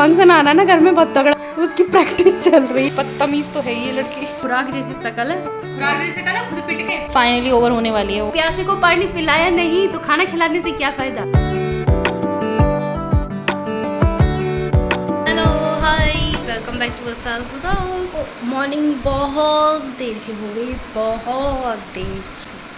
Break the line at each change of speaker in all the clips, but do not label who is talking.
Function आना ना घर में बहुत तगड़ा, तो उसकी प्रैक्टिस चल रही है। बदतमीज तो है ये लड़की, खुराक जैसी शकल है, खुराक जैसी शकल है, खुद पिट के फाइनली ओवर होने वाली है। प्यासे को पानी पिलाया नहीं तो खाना खिलाने से क्या फायदा। Hello hi, welcome back to morning. बहुत देर की हो गई, बहुत देर,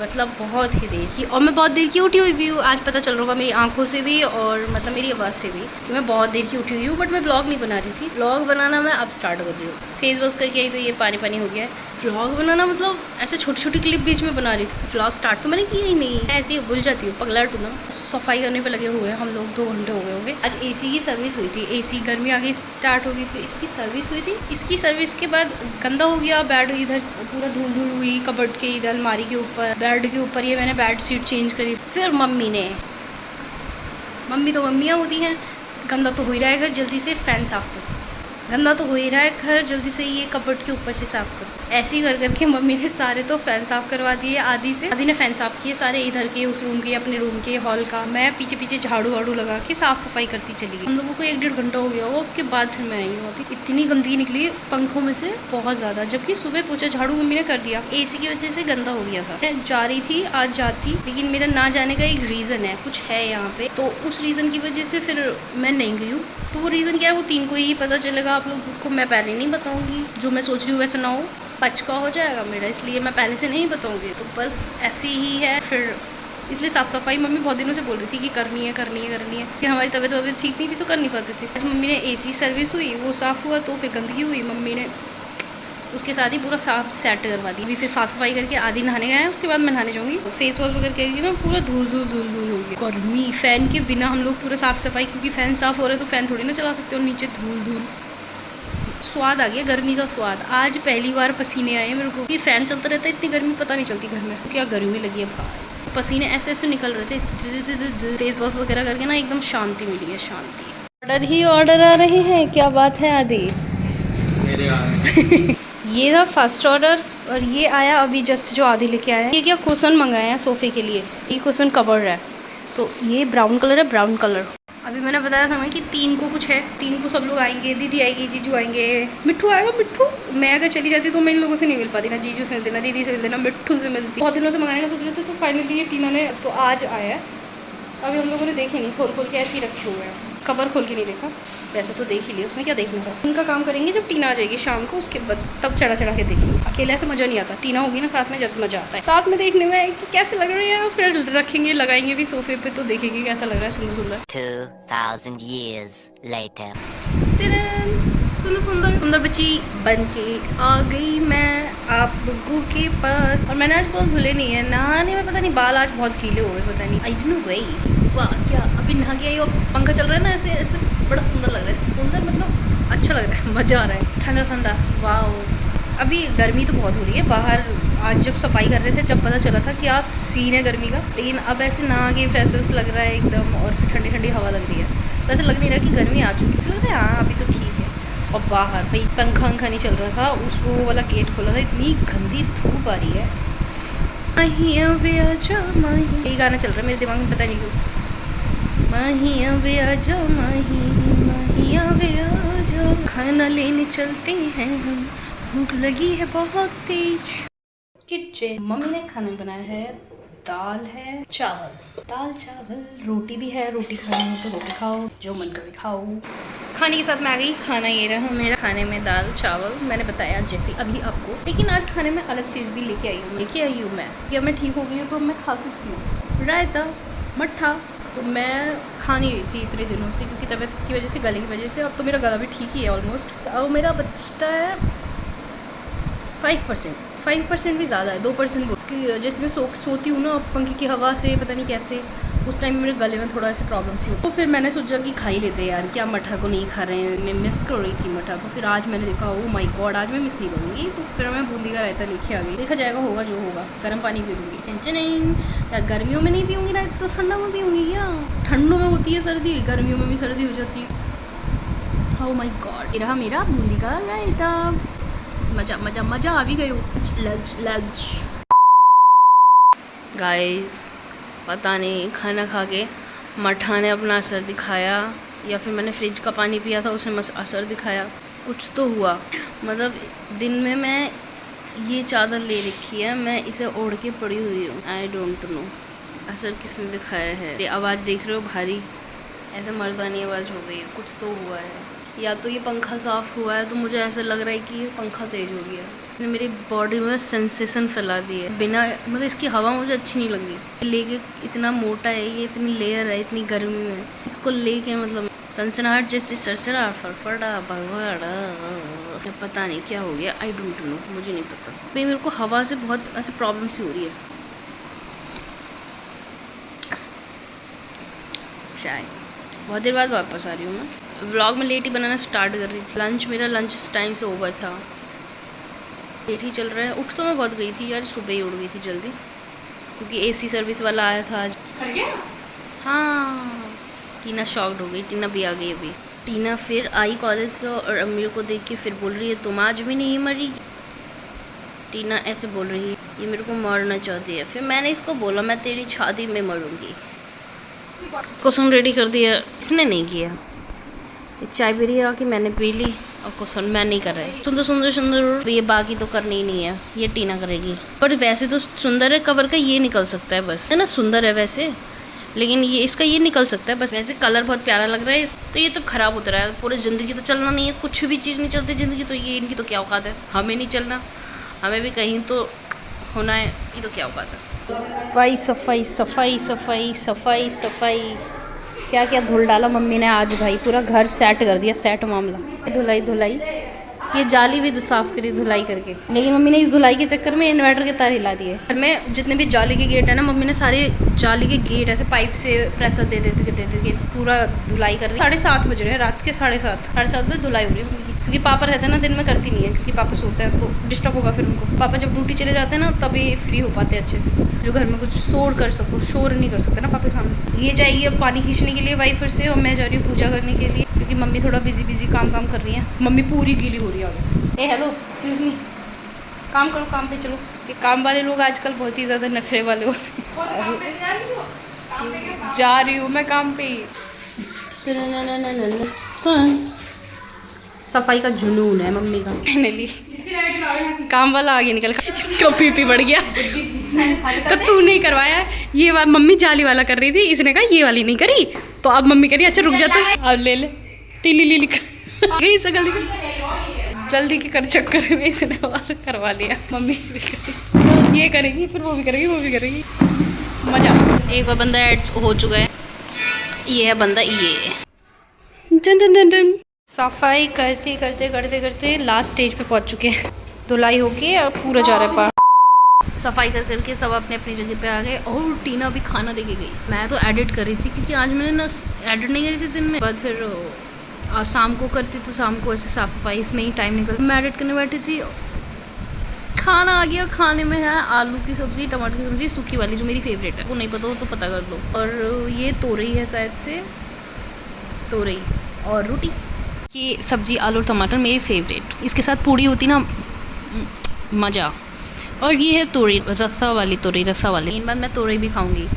मतलब बहुत ही देर की, और मैं बहुत देर की उठी हुई भी हूँ। आज पता चल रहा होगा मेरी आंखों से भी और मतलब मेरी आवाज़ से भी कि मैं बहुत देर की उठी हुई हूँ। बट मैं ब्लॉग नहीं बना रही थी, ब्लॉग बनाना मैं अब स्टार्ट कर रही हूँ। फेस वॉश करके आई तो ये पानी पानी हो गया है। व्लॉग बनाना मतलब ऐसे छोटी छोटी क्लिप बीच में बना रही थी, व्लॉग स्टार्ट तो मैंने किया ही नहीं। ऐसे ही भूल जाती हूँ, पगला टू ना। सफाई करने पे लगे हुए हैं हम लोग, 2 घंटे हो गए होंगे। आज एसी की सर्विस हुई थी, एसी गर्मी आगे स्टार्ट हो गई थी, इसकी सर्विस हुई थी। इसकी सर्विस के बाद गंदा हो गया बेड, इधर पूरा धूल धूल हुई, कबर्ड के इधर, अलमारी के ऊपर, बेड के ऊपर। ये मैंने बेड शीट चेंज करी। फिर मम्मी तो मम्मियाँ होती हैं, गंदा तो हो ही रहा है घर, जल्दी से फ़ैन साफ़ कर। गंदा तो हो ही रहा है घर, जल्दी से ये कबर्ड के ऊपर से साफ़ कर। ऐसे ही कर करके मम्मी ने सारे तो फ़ैन साफ़ करवा दिए, आधी ने फ़ैन साफ़ किए सारे, इधर के, उस रूम के, अपने रूम के, हॉल का। मैं पीछे पीछे झाड़ू वाड़ू लगा के साफ़ सफाई करती चली गई। हम लोगों को 1-1.5 घंटा हो गया होगा, उसके बाद फिर मैं आई हूँ। अभी इतनी गंदगी निकली पंखों में से, बहुत ज़्यादा। जबकि सुबह पोछा झाड़ू मम्मी ने कर दिया, एसी की वजह से गंदा हो गया था। मैं जा रही थी, आज जाती, लेकिन मेरा ना जाने का एक रीज़न है, कुछ है यहाँ पे, तो उस रीज़न की वजह से फिर मैं नहीं गई हूँ। तो वो रीज़न क्या है वो 3 को ही पता चलेगा। आप लोगों को मैं पहले नहीं बताऊँगी, जो मैं सोच रही हूँ वैसा ना हो, पचका हो जाएगा मेरा, इसलिए मैं पहले से नहीं बताऊँगी। तो बस ऐसी ही है फिर, इसलिए साफ़ सफाई मम्मी बहुत दिनों से बोल रही थी कि करनी है कि हमारी तबीयत ठीक नहीं थी तो कर नहीं पाते थे। आज मम्मी ने एसी सर्विस हुई, वो साफ़ हुआ, तो फिर गंदगी हुई, मम्मी ने उसके साथ ही पूरा साफ सेट करवा दी। अभी फिर साफ़ सफाई करके आधी नहाने गए हैं, उसके बाद मैं नहाने जाऊँगी। तो फेस वॉश वगैरह करेगी ना, पूरा धूल हो गया। गर्मी, फ़ैन के बिना हम लोग पूरा साफ़ सफाई, क्योंकि फ़ैन साफ़ हो रहा है तो फ़ैन थोड़ी ना चला सकते हो, नीचे धूल। स्वाद आ गया गर्मी का स्वाद। आज पहली बार पसीने आए मेरे को। ये फ़ैन चलता रहता है, इतनी गर्मी पता नहीं चलती घर में, क्या गर्मी लगी है भाई। पसीने ऐसे निकल रहे थे। फेस वॉश वगैरह करके ना एकदम शांति मिली है, शांति। ऑर्डर ही ऑर्डर आ रहे हैं, क्या बात है आदि। मेरे आ रहे हैं। ये था फर्स्ट ऑर्डर, और ये आया अभी जस्ट, जो आदि लेके आया है। ये क्या कुशन मंगाया है सोफ़े के लिए, ये कुशन कवर है। तो ये ब्राउन कलर है, ब्राउन कलर। अभी मैंने बताया था ना कि 3 को कुछ है, 3 को सब लोग आएंगे, दीदी आएगी, जीजू आएंगे, मिट्ठू आएगा। मिट्ठू, मैं अगर चली जाती तो मैं इन लोगों से नहीं मिल पाती, ना जीजू से मिलती, ना दीदी से मिलती, ना मिट्ठू से मिलती। बहुत दिनों से मंगाने का सोच रहे थे, तो फाइनली ये टीना ने तो आज आया है। अभी हम लोगों ने देखे नहीं, खोल के ऐसे ही रखे हुए हैं, कवर खोल के नहीं देखा। वैसे तो देख ही लिया, उसमें क्या देखने का। उनका काम करेंगे जब टीना आ जाएगी शाम को, उसके बाद तब चढ़ा के देखेंगे। अकेले से मज़ा नहीं आता, टीना होगी ना साथ में जब मज़ा आता है। साथ में देखने में एक तो कैसे लग रहे हैं, फिर रखेंगे, लगाएंगे भी सोफे पे, तो देखेंगे कैसा लग रहा है, सुंदर
2000 years later.
सुंदर बच्ची बन के आ गई मैं आप लोगों के पास। और मैंने आज बहुत भूले नहीं है नहाने में, पता नहीं बाल आज बहुत गीले हो गए, पता नहीं, आई डोंट नो व्हाई। वाह, क्या अभी नहा के आई और पंखा चल रहा है ना, ऐसे बड़ा सुंदर लग रहा है। सुंदर मतलब अच्छा लग रहा है, मज़ा आ रहा है, ठंडा ठंडा। वाह, अभी गर्मी तो बहुत हो रही है बाहर। आज जब सफाई कर रहे थे, जब पता चला था क्या सीन है गर्मी का, लेकिन अब ऐसे नहा के फ्रेशेस लग रहा है एकदम, और फिर ठंडी ठंडी हवा लग रही है, तो ऐसा लग नहीं रहा कि गर्मी आ चुकी है, लग रहा है हाँ अभी तो ठीक है। और बाहर भाई पंखा नहीं चल रहा था, उस वो वाला गेट खोला था, इतनी गंदी धूप आ रही है। यही गाना चल रहा है मेरे दिमाग में, पता नहीं क्यों। माहिया वे आजा, माहिया वे आजा, खाना लेने चलते हैं हम, भूख लगी है बहुत तेज। किचन मम्मी ने खाना बनाया है, दाल है, दाल चावल, रोटी भी है, रोटी खानी हो तो रोटी खाओ, जो मन करे खाओ। खाने के साथ मैं आ गई, खाना ये रहा मेरा। खाने में दाल चावल मैंने बताया जैसे अभी आपको, लेकिन आज खाने में अलग चीज़ भी लेके आई हूँ मैं, कि अब मैं ठीक हो गई हूँ तो मैं खा सकती हूँ। रायता, मट्ठा तो मैं खा नहीं रही थी इतने दिनों से, क्योंककि तबीयत की वजह से, गले की वजह से। अब तो मेरा गला भी ठीक ही है ऑलमोस्ट। अब मेरा बचता है 5% भी ज़्यादा है, 2%। जैसे मैं सोती हूँ ना पंखे की हवा से, पता नहीं कैसे, उस टाइम मेरे गले में थोड़ा सा प्रॉब्लम सी हो, तो फिर मैंने सोचा कि खा ही लेते यार, क्या मठा को नहीं खा रहे हैं। मैं मिस कर रही थी मठा, तो फिर आज मैंने देखा ओ माय गॉड, आज मैं मिस नहीं करूँगी, तो फिर मैं बूंदी का रायता लेके आ गई। देखा जाएगा, होगा जो होगा। गर्म पानी पी लूँगी, टेंशन नहीं यार। गर्मियों में नहीं पीऊँगी रायता तो ठंडा में पीऊँगी क्या? ठंडों में होती है सर्दी, गर्मियों में भी सर्दी हो जाती है। ओ माय गॉड, ये रहा मेरा बूंदी का रायता। मज़ा आ भी गयो। लंच गाइस, पता नहीं खाना खा के मठा ने अपना असर दिखाया, या फिर मैंने फ्रिज का पानी पिया था, उसने बस असर दिखाया, कुछ तो हुआ। मतलब दिन में मैं ये चादर ले रखी है, मैं इसे ओढ़ के पड़ी हुई हूँ। आई डोंट नो असर किसने दिखाया है। ये आवाज़ देख रहे हो भारी, ऐसे मर्दानी आवाज़ हो गई है, कुछ तो हुआ है। या तो ये पंखा साफ़ हुआ है, तो मुझे ऐसा लग रहा है कि ये पंखा तेज़ हो गया। इसने मेरी बॉडी में सेंसेशन फैला दी है बिना, मतलब इसकी हवा मुझे अच्छी नहीं लगी। लेके इतना मोटा है ये, इतनी लेयर है इतनी गर्मी में, इसको लेके मतलब सनसनाहट जैसी सरसरा फड़फड़ा भगवाड़ा, पता नहीं क्या हो गया। आई डोंट नो, मुझे नहीं पता भाई। मेरे को हवा से बहुत ऐसे प्रॉब्लम सी हो रही है शायद। बहुत देर बाद वापस आ रही हूँ मैं। व्लॉग में लेट ही बनाना स्टार्ट कर रही थी। मेरा लंच टाइम से ओवर था, लेट ही चल रहा है। उठ तो मैं बहुत गई थी यार, सुबह ही उठ गई थी जल्दी, क्योंकि एसी सर्विस वाला आया था आज। हाँ, टीना शॉक्ड हो गई। टीना भी आ गई अभी। टीना फिर आई कॉलेज से और अमीर को देख के फिर बोल रही है तुम आज भी नहीं मरी। टीना ऐसे बोल रही है, ये मेरे को मारना चाहती है। फिर मैंने इसको बोला मैं तेरी शादी में मरूंगी। क्वेश्चन रेडी कर दिया, इसने नहीं किया। चाय पी रही है आके, मैंने पी ली, और क्वेश्चन मैं नहीं कर रही। सुंदर सुंदर सुंदर, ये बाकी तो करनी ही नहीं है, ये टीना करेगी। पर वैसे तो सुंदर है, कवर का ये निकल सकता है बस, है ना। सुंदर है वैसे, लेकिन ये इसका ये निकल सकता है बस। वैसे कलर बहुत प्यारा लग रहा है, तो ये तो ख़राब होता रहा है। पूरी ज़िंदगी तो चलना नहीं है, कुछ भी चीज़ नहीं चलती ज़िंदगी, तो ये इनकी तो क्या औकात है। हमें नहीं चलना, हमें भी कहीं तो होना है, ये तो क्या औकात है। सफाई सफाई सफाई सफाई सफाई सफाई, क्या क्या धुल डाला मम्मी ने आज भाई, पूरा घर सेट कर दिया, सेट मामला। धुलाई धुलाई, ये जाली भी साफ़ करी धुलाई करके, लेकिन मम्मी ने इस धुलाई के चक्कर में इन्वर्टर के तार हिला दिए। घर में जितने भी जाली के गेट है ना, मम्मी ने सारे जाली के गेट ऐसे पाइप से प्रेशर दे देते पूरा धुलाई कर दी। 7:30 बज रहे हैं, रात के 7:30 बजे धुलाई हो रही है मम्मी की, क्योंकि पापा रहते हैं ना, दिन में करती नहीं है, क्योंकि पापा सोते हैं तो डिस्टर्ब होगा फिर उनको। पापा जब ड्यूटी चले जाते हैं ना, तभी फ्री हो पाते हैं अच्छे से, जो घर में कुछ शोर कर सको। शोर नहीं कर सकते ना पापा सामने। ये जाएगी अब पानी खींचने के लिए वाइफर से, और मैं जा रही हूँ पूजा करने के लिए, क्योंकि मम्मी थोड़ा बिजी काम कर रही है। मम्मी पूरी गीली हो रही है आगे से। ए हेलो, एक्सक्यूज मी, काम करो, काम पे चलो। ये काम वाले लोग आजकल बहुत ही ज़्यादा नखरे वाले हो रहे हैं। जा रही हूँ मैं काम पे ही। सफाई का जुनून है मम्मी का। फाइनली काम वाला आगे निकल, इसका पीपी बढ़ गया। तो तू नहीं करवाया ये वाला, मम्मी जाली वाला कर रही थी, इसने कहा ये वाली नहीं करी, तो अब मम्मी करी अच्छा रुक जाता है, अब ले ले टीली ली गई सकल जल्दी के कर चक्कर में इसने और करवा लिया। मम्मी ये करेगी, फिर वो भी करेगी, वो भी करेगी, मजा। एक और बंदा ऐड हो चुका है, ये है बंदा, ये डन डन डन डन। सफाई करते करते करते करते लास्ट स्टेज पे पहुंच चुके हैं। धुलाई होके अब पूरा जा रहा है पार। सफाई कर करके सब अपने अपनी जगह पे आ गए, और टीना भी खाना दे के गई। मैं तो एडिट कर रही थी, क्योंकि आज मैंने ना एडिट नहीं करी थी दिन में, बाद फिर शाम को करती, तो शाम को ऐसे साफ़ सफाई इसमें ही टाइम निकल। मैं एडिट करने बैठी थी, खाना आ गया। खाने में है आलू की सब्ज़ी, टमाटर की सब्ज़ी, सूखी वाली जो मेरी फेवरेट है, वो नहीं पता हो तो पता कर दो। और ये तोरई है शायद से, तोरई और रोटी। ये सब्ज़ी आलू और टमाटर मेरी फेवरेट, इसके साथ पूड़ी होती ना, मज़ा। और ये है तोरई, रस्सा वाली तोरई, रस्सा वाली। इन बार मैं तोरई भी खाऊंगी,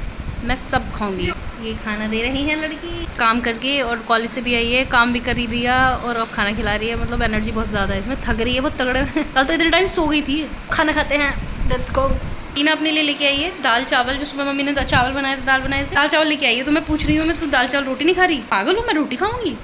मैं सब खाऊंगी। ये खाना दे रही है लड़की, काम करके, और कॉलेज से भी आई है, काम भी कर ही दिया, और अब खाना खिला रही है। मतलब एनर्जी बहुत ज़्यादा है इसमें, थक रही है बहुत तगड़े। कल तो इतने टाइम सो गई थी। खाना खाते हैं, दर्द को। टीना अपने लिए लेके आई है दाल चावल, जो सुबह मम्मी ने चावल बनाए थे, दाल बनाए थे, दाल चावल लेके आई है। तो मैं पूछ रही हूँ, मैं तू दाल चावल रोटी नहीं खा रही? पागल हूँ मैं, रोटी खाऊंगी।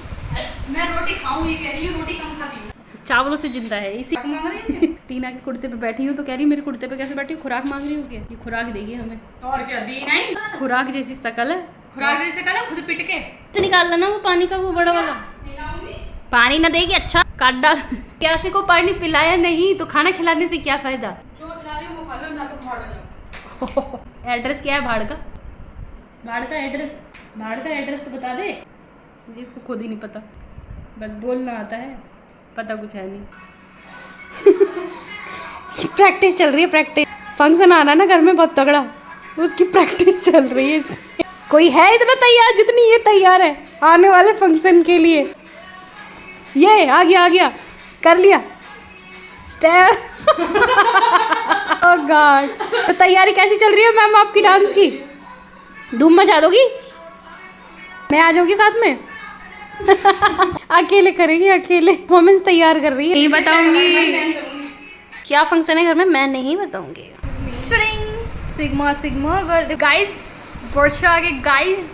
मैं रोटी खाऊंगी, कह रही हूँ रोटी कम खाती हूँ,
चावलों से जिंदा है इसी।
मांग रही है।
टीना के कुर्ते पे बैठी हूँ, तो कह रही मेरे कुर्ते पे कैसे बैठी? खुराक मांग रही हो क्या? ये खुराक देगी हमें,
और क्या दी नहीं?
खुराक जैसी शकल है।
खुराक जैसे कल खुद पिट के
से निकाल लेना वो पानी का, वो बड़ा वाला। पानी ना देगी, अच्छा काट डाल। प्यासे को पानी पिलाया नहीं तो खाना खिलाने से क्या फायदा?
जो खिला रही वो खा लो, ना तो फाड़ दो।
एड्रेस क्या है भाड़ का? भाड़ का एड्रेस, भाड़ का एड्रेस तो बता दे। मुझे इसको खुद ही नहीं पता, बस बोलना आता है, पता कुछ है नहीं। प्रैक्टिस चल रही है, प्रैक्टिस। फंक्शन आ रहा है ना घर में बहुत तगड़ा, तो उसकी प्रैक्टिस चल रही है इसमें। कोई है इतना तैयार जितनी ये तैयार है आने वाले फंक्शन के लिए? ये आ गया, कर लिया स्टेप। ओह गॉड। तो तैयारी कैसी चल रही है मैम आपकी डांस की? धूम मचा दोगी? मैं आ जाऊंगी साथ में? अकेले करेगी, अकेले परफॉर्मेंस तैयार कर रही है। नहीं बताऊंगी क्या फंक्शन है घर में, मैं नहीं बताऊंगी। सिग्मा सिग्मा गर्ल गाइस, वर्षा के गाइस,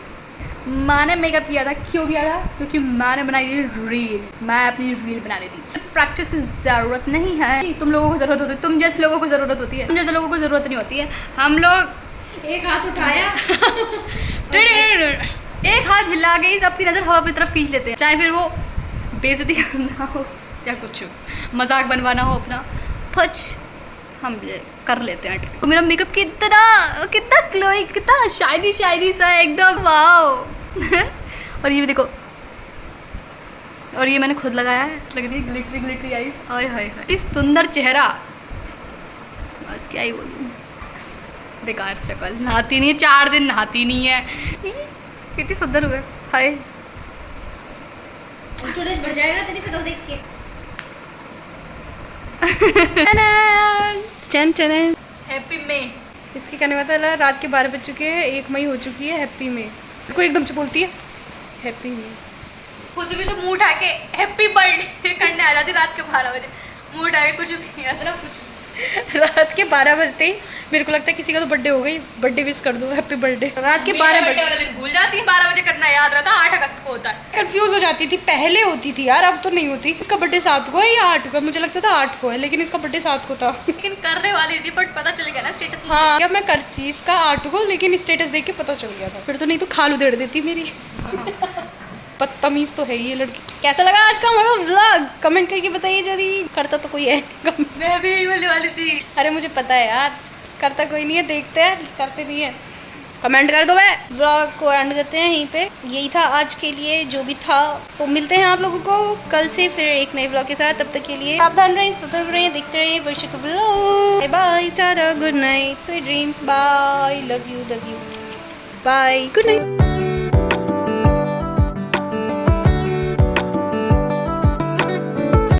मैंने मेकअप किया था। क्यों किया था? क्योंकि मैंने बनाई थी रील। मैं अपनी रील बना रही थी। प्रैक्टिस की ज़रूरत नहीं है, तुम लोगों को ज़रूरत होती है, तुम जैसे लोगों को ज़रूरत होती है, तुम जैसे लोगों को ज़रूरत नहीं होती है। हम लोग एक हाथ उठाया एक हाथ हिला के ही सबकी नज़र हवा अपनी तरफ खींच लेते हैं, चाहे फिर वो बेइज्जती करना हो या कुछ हो, मजाक बनवाना हो अपना, फच हम कर लेते हैं। तो मेरा मेकअप कितना ग्लोई, कितना शाइनी शाइनी सा एकदम, वाओ। और ये भी देखो, और ये मैंने खुद लगाया है, लग रही है ग्लिटरी ग्लिटरी आईज। आय हाय हाय, इस सुंदर चेहरा, बस क्या ही बोलूं, बेकार शक्ल, नहाती नहीं है 4 दिन, नहाती नहीं है, कितनी सुंदर हुए। हाय,
स्टोरेज बढ़ जाएगा तेरी शक्ल देख के।
हैप्पी मे। इसके कहने का मतलब रात के 12 बज चुके हैं, 1 मई हो चुकी है। हैप्पी मे को एकदम से बोलती है हैप्पी मे। खुद भी तो मुंह उठा के हैप्पी बर्थडे करने आ जाती रात के 12 बजे, मुंह उठा के कुछ भी, मतलब कुछ रात के 12 बजते ही मेरे को लगता है किसी का तो बर्थडे हो गई, बर्थडे विश कर दो, हैप्पी बर्थडे। रात के 12 बजे वाला दिन भूल जाती है, 12 बजे करना याद रहता, 8 अगस्त को होता है। कंफ्यूज हो जाती थी, पहले होती थी यार, अब तो नहीं होती। इसका बर्थडे 7 को है या 8 को है, मुझे लगता था 8 को है, लेकिन इसका बर्थडे 7 को था। लेकिन करने वाली थी, बट पता चल गया ना स्टेटस। हाँ, अब मैं करती इसका 8 को, लेकिन स्टेटस देख के पता चल गया था, फिर तो नहीं तो खाल उधेड़ देती मेरी। बदतमीज तो है ये लड़की। कैसा लगा आज का हमारा व्लॉग, कमेंट करके बताइए जरी। करता तो कोई है नहीं, मैं भी यही बोलने वाली थी। अरे मुझे पता है यार, करता कोई नहीं है, देखते हैं, करते नहीं है। कमेंट कर दो। मैं व्लॉग को एंड करते हैं यहीं पे। यही था आज के लिए जो भी था, तो मिलते हैं आप लोगों को कल से फिर एक नए व्लॉग के साथ। तब तक के लिए सावधान रहें, सतर्क रहें, देखते रहिए वर्षा का vlog. Bye, tata, good night, sweet dreams, bye, love you, bye, good night.